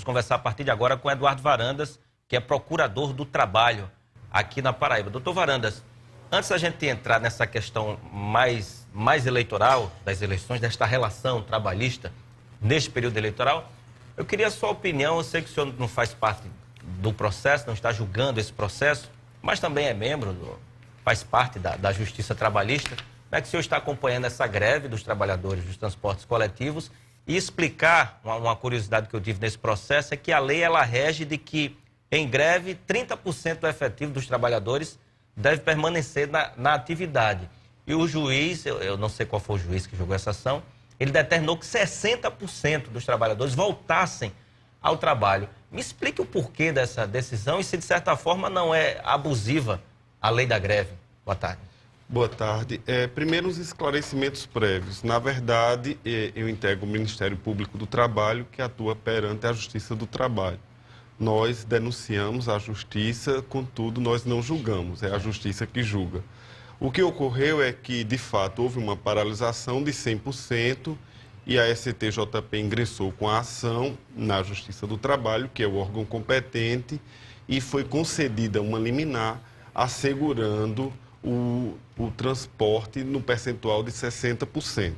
Vamos conversar a partir de agora com Eduardo Varandas, que é procurador do trabalho aqui na Paraíba. Doutor Varandas, antes da gente entrar nessa questão mais eleitoral, das eleições, desta relação trabalhista, neste período eleitoral, eu queria a sua opinião. Eu sei que o senhor não faz parte do processo, não está julgando esse processo, mas também é membro, faz parte da Justiça Trabalhista. Como é que o senhor está acompanhando essa greve dos trabalhadores dos transportes coletivos? E explicar, uma curiosidade que eu tive nesse processo, é que a lei ela rege de que, em greve, 30% do efetivo dos trabalhadores deve permanecer na atividade. E o juiz, eu não sei qual foi o juiz que julgou essa ação, ele determinou que 60% dos trabalhadores voltassem ao trabalho. Me explique o porquê dessa decisão e se, de certa forma, não é abusiva a lei da greve. Boa tarde. Boa tarde. Primeiro, os esclarecimentos prévios. Na verdade, eu integro o Ministério Público do Trabalho, que atua perante a Justiça do Trabalho. Nós denunciamos a Justiça, contudo, nós não julgamos, é a Justiça que julga. O que ocorreu é que, de fato, houve uma paralisação de 100% e a STJP ingressou com a ação na Justiça do Trabalho, que é o órgão competente, e foi concedida uma liminar assegurando o transporte no percentual de 60%.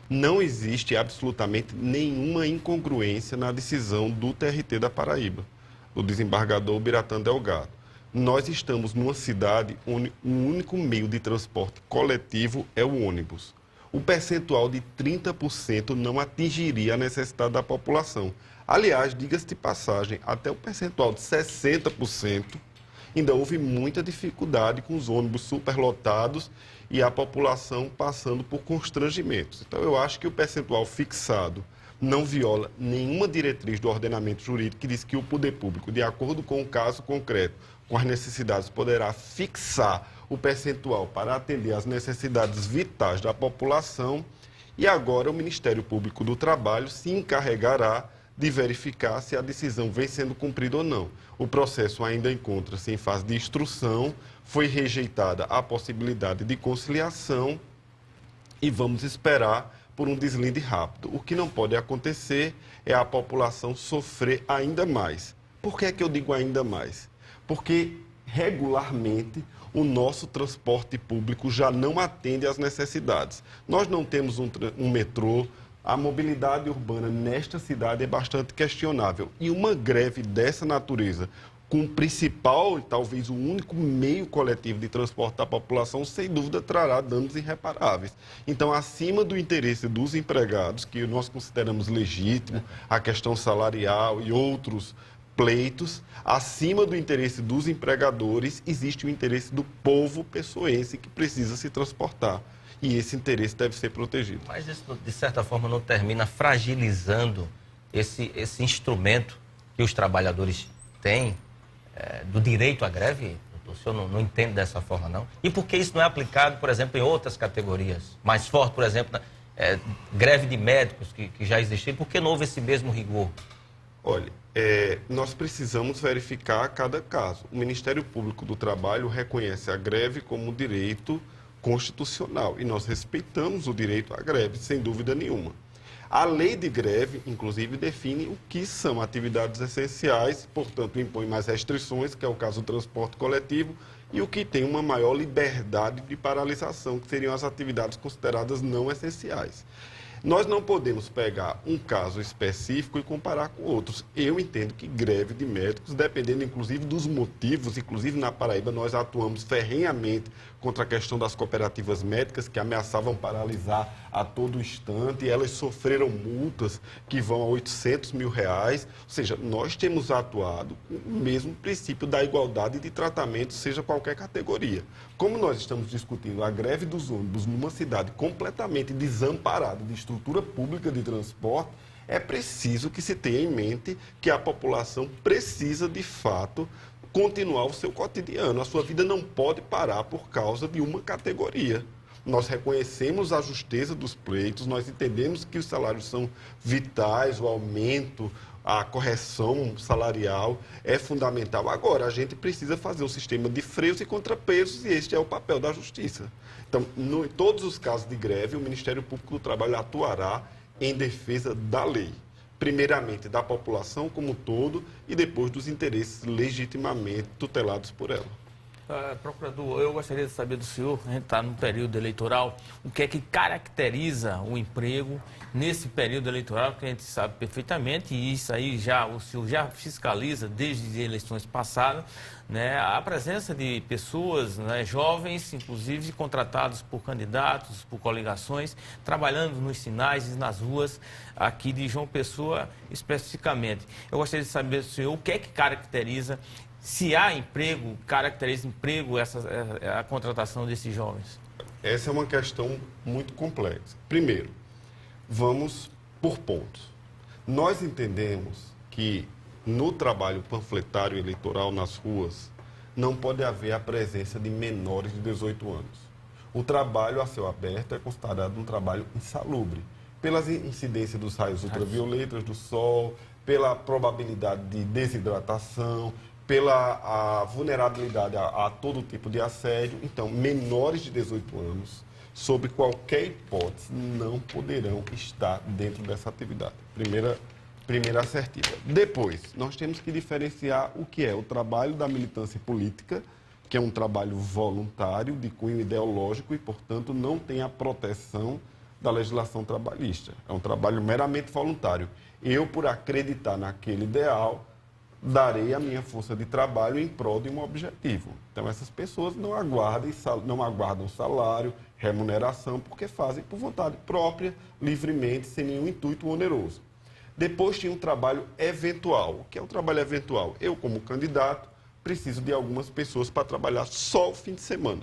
Não existe absolutamente nenhuma incongruência na decisão do TRT da Paraíba, do desembargador Biratã Delgado. Nós estamos numa cidade onde o único meio de transporte coletivo é o ônibus. O percentual de 30% não atingiria a necessidade da população. Aliás, diga-se de passagem, até o percentual de 60%, ainda houve muita dificuldade com os ônibus superlotados e a população passando por constrangimentos. Então, eu acho que o percentual fixado não viola nenhuma diretriz do ordenamento jurídico que diz que o poder público, de acordo com o caso concreto, com as necessidades, poderá fixar o percentual para atender às necessidades vitais da população. E agora o Ministério Público do Trabalho se encarregará de verificar se a decisão vem sendo cumprida ou não. O processo ainda encontra-se em fase de instrução, foi rejeitada a possibilidade de conciliação e vamos esperar por um deslinde rápido. O que não pode acontecer é a população sofrer ainda mais. Por que é que eu digo ainda mais? Porque regularmente o nosso transporte público já não atende às necessidades. Nós não temos um metrô. A mobilidade urbana nesta cidade é bastante questionável. E uma greve dessa natureza, com o principal e talvez o único meio coletivo de transporte da população, sem dúvida trará danos irreparáveis. Então, acima do interesse dos empregados, que nós consideramos legítimo, a questão salarial e outros pleitos, acima do interesse dos empregadores, existe o interesse do povo pessoense que precisa se transportar. E esse interesse deve ser protegido. Mas isso, de certa forma, não termina fragilizando esse instrumento que os trabalhadores têm do direito à greve? O senhor não entende dessa forma, não? E por que isso não é aplicado, por exemplo, em outras categorias? Mais forte, por exemplo, greve de médicos que já existiram. Por que não houve esse mesmo rigor? Olha, nós precisamos verificar cada caso. O Ministério Público do Trabalho reconhece a greve como direito constitucional e nós respeitamos o direito à greve, sem dúvida nenhuma. A lei de greve, inclusive, define o que são atividades essenciais, portanto, impõe mais restrições, que é o caso do transporte coletivo, e o que tem uma maior liberdade de paralisação, que seriam as atividades consideradas não essenciais. Nós não podemos pegar um caso específico e comparar com outros. Eu entendo que greve de médicos, dependendo inclusive dos motivos, inclusive na Paraíba nós atuamos ferrenhamente contra a questão das cooperativas médicas que ameaçavam paralisar a todo instante e elas sofreram multas que vão a R$800 mil. Ou seja, nós temos atuado com o mesmo princípio da igualdade de tratamento, seja qualquer categoria. Como nós estamos discutindo a greve dos ônibus numa cidade completamente desamparada de estrutura pública de transporte, é preciso que se tenha em mente que a população precisa, de fato, continuar o seu cotidiano. A sua vida não pode parar por causa de uma categoria. Nós reconhecemos a justeza dos pleitos, nós entendemos que os salários são vitais, o aumento, a correção salarial é fundamental. Agora, a gente precisa fazer um sistema de freios e contrapesos e este é o papel da Justiça. Então, em todos os casos de greve, o Ministério Público do Trabalho atuará em defesa da lei. primeiramente da população como um todo e depois dos interesses legitimamente tutelados por ela. Procurador, eu gostaria de saber do senhor, a gente está no período eleitoral, o que é que caracteriza o emprego nesse período eleitoral, que a gente sabe perfeitamente, e isso aí o senhor já fiscaliza desde eleições passadas, né, a presença de pessoas, né, jovens, inclusive contratados por candidatos, por coligações, trabalhando nos sinais e nas ruas aqui de João Pessoa especificamente. Eu gostaria de saber do senhor o que é que caracteriza, se há emprego, caracteriza emprego a contratação desses jovens? Essa é uma questão muito complexa. Primeiro, vamos por pontos. Nós entendemos que no trabalho panfletário eleitoral nas ruas não pode haver a presença de menores de 18 anos. O trabalho a céu aberto é considerado um trabalho insalubre, pelas incidências dos raios ultravioletas, do sol, pela probabilidade de desidratação, pela vulnerabilidade a todo tipo de assédio. Então, menores de 18 anos, sob qualquer hipótese, não poderão estar dentro dessa atividade. Primeira assertiva. Depois, nós temos que diferenciar o que é o trabalho da militância política, que é um trabalho voluntário, de cunho ideológico e, portanto, não tem a proteção da legislação trabalhista. É um trabalho meramente voluntário. Eu, por acreditar naquele ideal, darei a minha força de trabalho em prol de um objetivo. Então, essas pessoas não aguardam salário, remuneração, porque fazem por vontade própria, livremente, sem nenhum intuito oneroso. Depois tinha um trabalho eventual. O que é um trabalho eventual? Eu, como candidato, preciso de algumas pessoas para trabalhar só o fim de semana.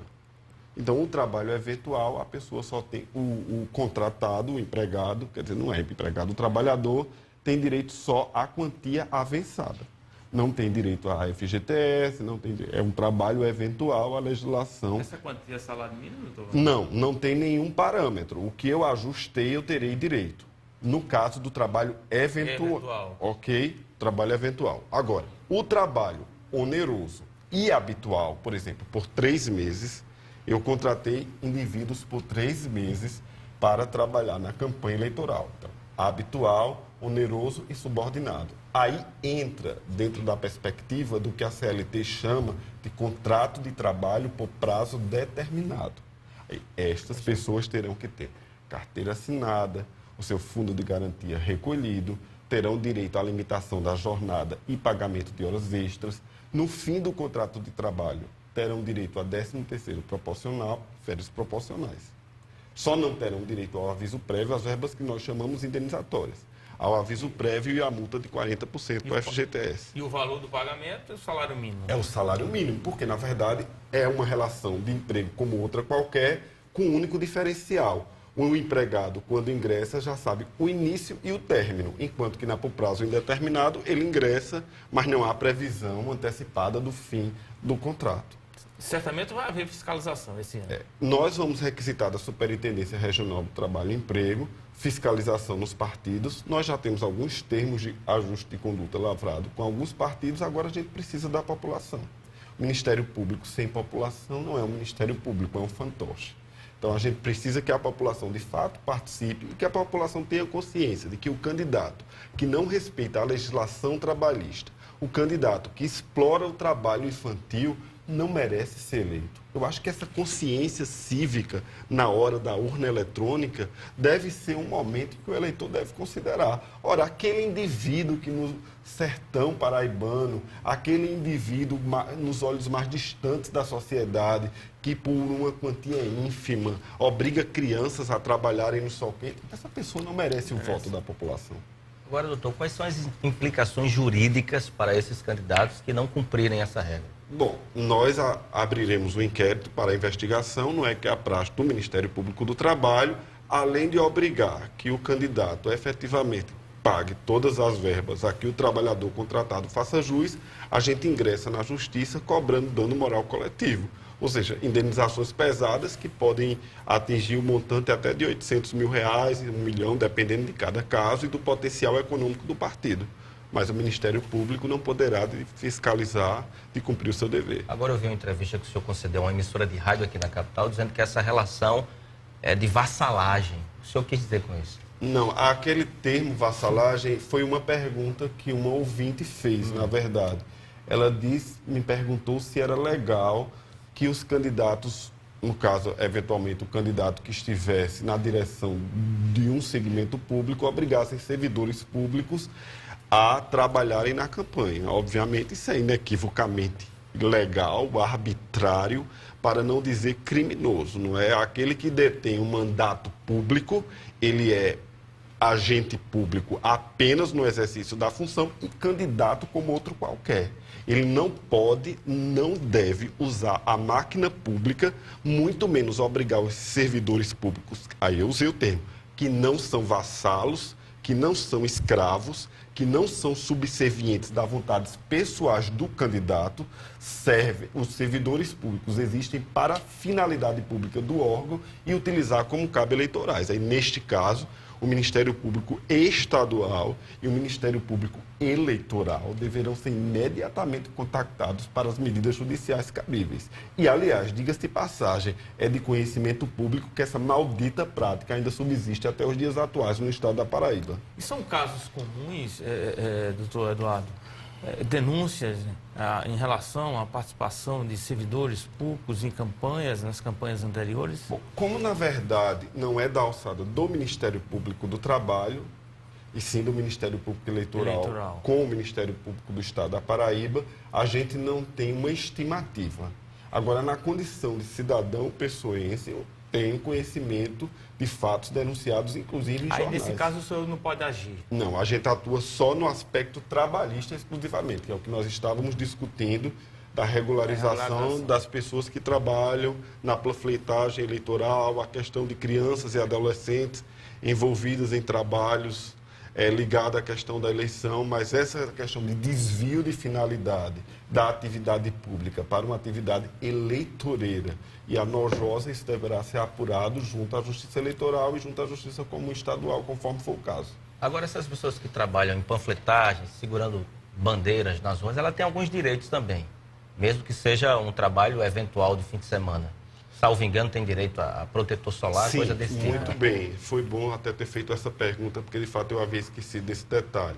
Então, o trabalho eventual, a pessoa só tem o contratado, o empregado, quer dizer, não é empregado, o trabalhador tem direito só à quantia avançada. Não tem direito à FGTS, é um trabalho eventual, a legislação... Essa quantia é salário mínimo, doutor? Não tem nenhum parâmetro. O que eu ajustei, eu terei direito. No caso do trabalho eventual. Ok? Trabalho eventual. Agora, o trabalho oneroso e habitual, por exemplo, por 3 meses, eu contratei indivíduos por 3 meses para trabalhar na campanha eleitoral. Então, habitual, oneroso e subordinado. Aí entra dentro da perspectiva do que a CLT chama de contrato de trabalho por prazo determinado. Aí, estas pessoas terão que ter carteira assinada, o seu fundo de garantia recolhido, terão direito à limitação da jornada e pagamento de horas extras. No fim do contrato de trabalho, terão direito a 13º proporcional, férias proporcionais. Só não terão direito ao aviso prévio, as verbas que nós chamamos indenizatórias. Ao aviso prévio e a multa de 40% do FGTS. E o valor do pagamento é o salário mínimo? É o salário mínimo, porque, na verdade, é uma relação de emprego como outra qualquer, com um único diferencial. O empregado, quando ingressa, já sabe o início e o término, enquanto que por prazo indeterminado ele ingressa, mas não há previsão antecipada do fim do contrato. Certamente vai haver fiscalização esse ano. Nós vamos requisitar da Superintendência Regional do Trabalho e Emprego, fiscalização nos partidos. Nós já temos alguns termos de ajuste de conduta lavrado com alguns partidos, agora a gente precisa da população. O Ministério Público sem população não é um Ministério Público, é um fantoche. Então, a gente precisa que a população, de fato, participe e que a população tenha consciência de que o candidato que não respeita a legislação trabalhista, o candidato que explora o trabalho infantil, não merece ser eleito. Eu acho que essa consciência cívica na hora da urna eletrônica deve ser um momento que o eleitor deve considerar. Ora, aquele indivíduo que no sertão paraibano, aquele indivíduo nos olhos mais distantes da sociedade, que por uma quantia ínfima obriga crianças a trabalharem no sol quente, essa pessoa não merece o voto da população. Agora, doutor, quais são as implicações jurídicas para esses candidatos que não cumprirem essa regra? Bom, nós abriremos um inquérito para a investigação, não é que é a praxe do Ministério Público do Trabalho, além de obrigar que o candidato efetivamente pague todas as verbas a que o trabalhador contratado faça jus, a gente ingressa na justiça cobrando dano moral coletivo. Ou seja, indenizações pesadas que podem atingir o montante até de R$800 mil, R$1 milhão, dependendo de cada caso e do potencial econômico do partido. Mas o Ministério Público não poderá fiscalizar e cumprir o seu dever. Agora eu vi uma entrevista que o senhor concedeu a uma emissora de rádio aqui na capital, dizendo que essa relação é de vassalagem. O senhor quis dizer com isso? Não, aquele termo vassalagem foi uma pergunta que uma ouvinte fez, na verdade. Ela me perguntou se era legal que os candidatos, no caso, eventualmente, o candidato que estivesse na direção de um segmento público, obrigassem servidores públicos a trabalharem na campanha. Obviamente, isso é inequivocamente ilegal, arbitrário, para não dizer criminoso. Não é aquele que detém um mandato público, ele é agente público apenas no exercício da função e candidato como outro qualquer. Ele não pode, não deve usar a máquina pública, muito menos obrigar os servidores públicos, aí eu usei o termo, que não são vassalos, que não são escravos, que não são subservientes das vontades pessoais do candidato, os servidores públicos existem para a finalidade pública do órgão e utilizar como cabo eleitorais. Aí, neste caso, o Ministério Público Estadual e o Ministério Público Eleitoral deverão ser imediatamente contactados para as medidas judiciais cabíveis. E, aliás, diga-se de passagem, é de conhecimento público que essa maldita prática ainda subsiste até os dias atuais no estado da Paraíba. E são casos comuns, doutor Eduardo, denúncias em relação à participação de servidores públicos em campanhas, nas campanhas anteriores? Bom, como, na verdade, não é da alçada do Ministério Público do Trabalho, e sim do Ministério Público Eleitoral com o Ministério Público do Estado da Paraíba, a gente não tem uma estimativa. Agora, na condição de cidadão pessoense, eu tenho conhecimento de fatos denunciados, inclusive em jornais. Aí, nesse caso, o senhor não pode agir? Não, a gente atua só no aspecto trabalhista exclusivamente, que é o que nós estávamos discutindo, da regularização das pessoas que trabalham na panfletagem eleitoral, a questão de crianças e adolescentes envolvidas em trabalhos ligados à questão da eleição, mas essa questão de desvio de finalidade da atividade pública para uma atividade eleitoreira e a nojosa, isso deverá ser apurado junto à Justiça Eleitoral e junto à Justiça Comum Estadual, conforme for o caso. Agora, essas pessoas que trabalham em panfletagem, segurando bandeiras nas ruas, elas têm alguns direitos também, mesmo que seja um trabalho eventual de fim de semana. Salvo engano, tem direito a protetor solar, sim, coisa desse tipo. Muito bem. Foi bom até ter feito essa pergunta, porque de fato eu havia esquecido desse detalhe.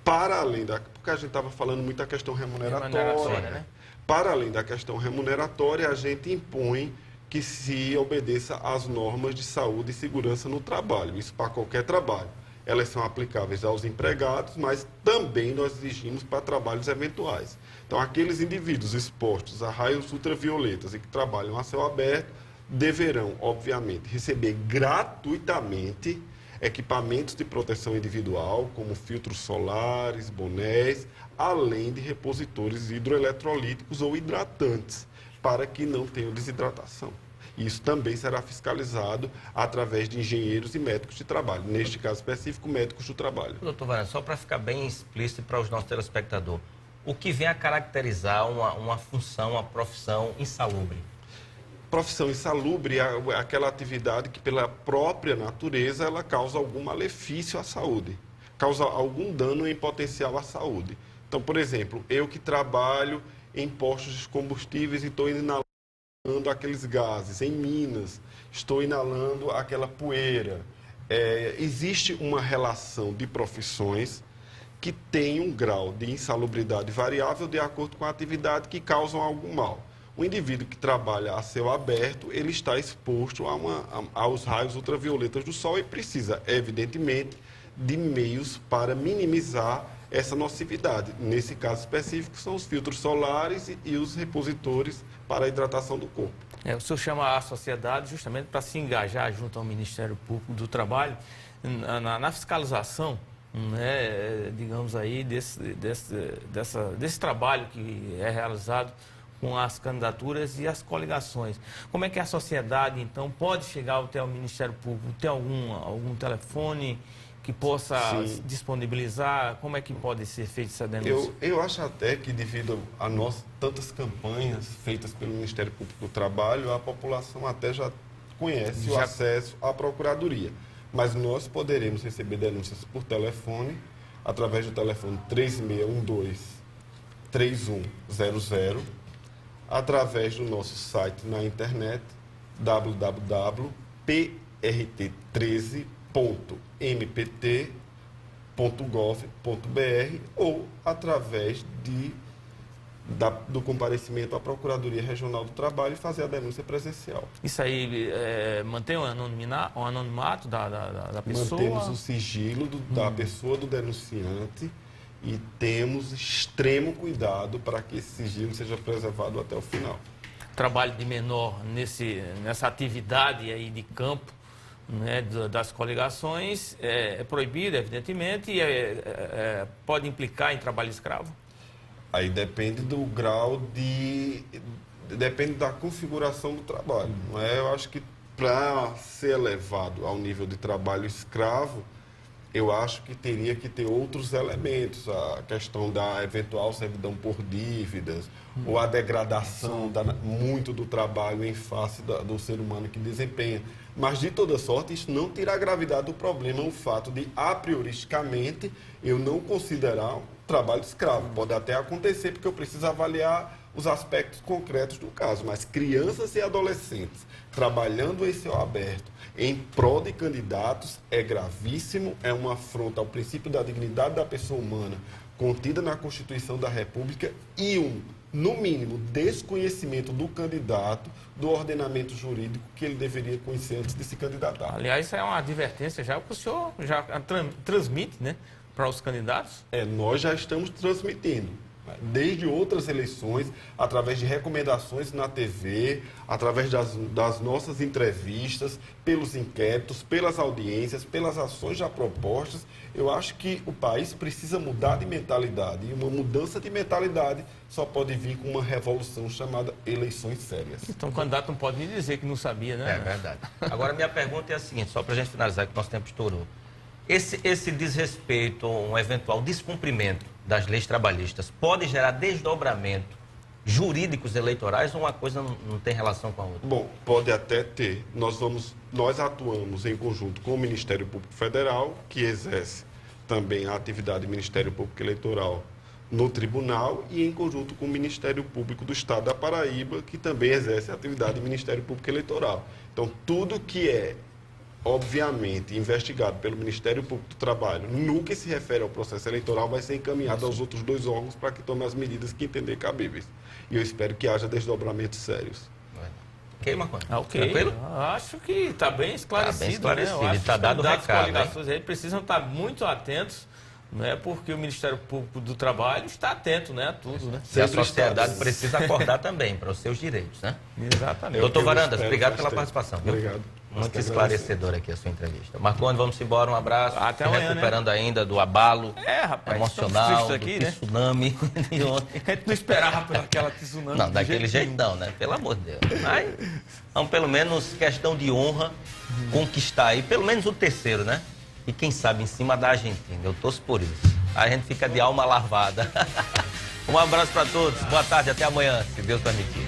Para além porque a gente estava falando muito da questão remuneratória, né? Para além da questão remuneratória, a gente impõe que se obedeça às normas de saúde e segurança no trabalho. Isso para qualquer trabalho. Elas são aplicáveis aos empregados, mas também nós exigimos para trabalhos eventuais. Então, aqueles indivíduos expostos a raios ultravioletas e que trabalham a céu aberto deverão, obviamente, receber gratuitamente equipamentos de proteção individual, como filtros solares, bonés, além de repositores hidroeletrolíticos ou hidratantes, para que não tenham desidratação. Isso também será fiscalizado através de engenheiros e médicos de trabalho, neste caso específico, médicos do trabalho. Doutor Varanda, só para ficar bem explícito para os nossos telespectadores, o que vem a caracterizar uma função, uma profissão insalubre? Profissão insalubre é aquela atividade que, pela própria natureza, ela causa algum malefício à saúde, causa algum dano em potencial à saúde. Então, por exemplo, eu que trabalho em postos de combustíveis e estou inalando aqueles gases, em Minas, estou inalando aquela poeira. Existe uma relação de profissões que tem um grau de insalubridade variável de acordo com a atividade que causam algum mal. O indivíduo que trabalha a céu aberto, ele está exposto aos raios ultravioletas do sol e precisa, evidentemente, de meios para minimizar essa nocividade. Nesse caso específico, são os filtros solares e os repositores para a hidratação do corpo. O senhor chama a sociedade justamente para se engajar junto ao Ministério Público do Trabalho na fiscalização, né, digamos aí, desse trabalho que é realizado com as candidaturas e as coligações. Como é que a sociedade, então, pode chegar até o Ministério Público? Tem algum telefone que possa disponibilizar? Como é que pode ser feita essa denúncia? Eu acho até que, devido a tantas campanhas feitas pelo Ministério Público do Trabalho, a população até já conhece o acesso à Procuradoria. Mas nós poderemos receber denúncias por telefone, através do telefone 3612-3100, através do nosso site na internet, www.prt13.com.br. ou através do comparecimento à Procuradoria Regional do Trabalho e fazer a denúncia presencial. Isso aí mantém o anonimato da pessoa? Mantemos o sigilo da pessoa do denunciante e temos extremo cuidado para que esse sigilo seja preservado até o final. Trabalho de menor nessa atividade aí de campo, né, das coligações é proibido, evidentemente, e pode implicar em trabalho escravo? Aí depende do grau depende da configuração do trabalho. Não é? Eu acho que para ser elevado ao nível de trabalho escravo, eu acho que teria que ter outros elementos, a questão da eventual servidão por dívidas, ou a degradação muito do trabalho em face do ser humano que desempenha. Mas, de toda sorte, isso não tira a gravidade do problema, o fato de, a prioristicamente, eu não considerar um trabalho escravo. Pode até acontecer, porque eu preciso avaliar os aspectos concretos do caso, mas crianças e adolescentes trabalhando em céu aberto, em prol de candidatos, é gravíssimo, é uma afronta ao princípio da dignidade da pessoa humana contida na Constituição da República e no mínimo, desconhecimento do candidato do ordenamento jurídico que ele deveria conhecer antes de se candidatar. Aliás, isso é uma advertência já que o senhor já transmite, né, para os candidatos? Nós já estamos transmitindo. Desde outras eleições, através de recomendações na TV, através das nossas entrevistas, pelos inquéritos, pelas audiências, pelas ações já propostas, eu acho que o país precisa mudar de mentalidade. E uma mudança de mentalidade só pode vir com uma revolução chamada eleições sérias. Então o candidato não pode nem dizer que não sabia, né? É verdade. Agora, minha pergunta é a seguinte, só para a gente finalizar, que o nosso tempo estourou. Esse desrespeito, um eventual descumprimento das leis trabalhistas pode gerar desdobramento jurídicos eleitorais ou uma coisa não tem relação com a outra? Bom, pode até ter. Nós atuamos em conjunto com o Ministério Público Federal, que exerce também a atividade do Ministério Público Eleitoral no tribunal, e em conjunto com o Ministério Público do Estado da Paraíba, que também exerce a atividade do Ministério Público Eleitoral. Então, tudo que é obviamente, investigado pelo Ministério Público do Trabalho, no que se refere ao processo eleitoral, vai ser encaminhado aos outros dois órgãos para que tomem as medidas que entender cabíveis. E eu espero que haja desdobramentos sérios. Ok, Marconi? Ok. Tranquilo? Acho que está bem esclarecido. Tá bem esclarecido. Né? Eu acho Está dado o que os recado, coligações aí precisam estar muito atentos, né? Porque o Ministério Público do Trabalho está atento, né, a tudo. Né? E a sociedade precisa acordar também para os seus direitos, né? Exatamente. Doutor Varandas, obrigado pela participação. Viu? Obrigado. Muito esclarecedora aqui a sua entrevista. Marconi, vamos embora, um abraço. Até Se amanhã, recuperando ainda do abalo rapaz, emocional, aqui, do né? tsunami de ontem. A gente não esperava por aquela tsunami. Não, daquele jeito não, né? Pelo amor de Deus. Mas vamos, pelo menos, questão de honra, conquistar aí, pelo menos o terceiro, né? E quem sabe em cima da Argentina. Eu torço por isso. A gente fica de alma lavada. Um abraço para todos. Boa tarde, até amanhã, se Deus permitir.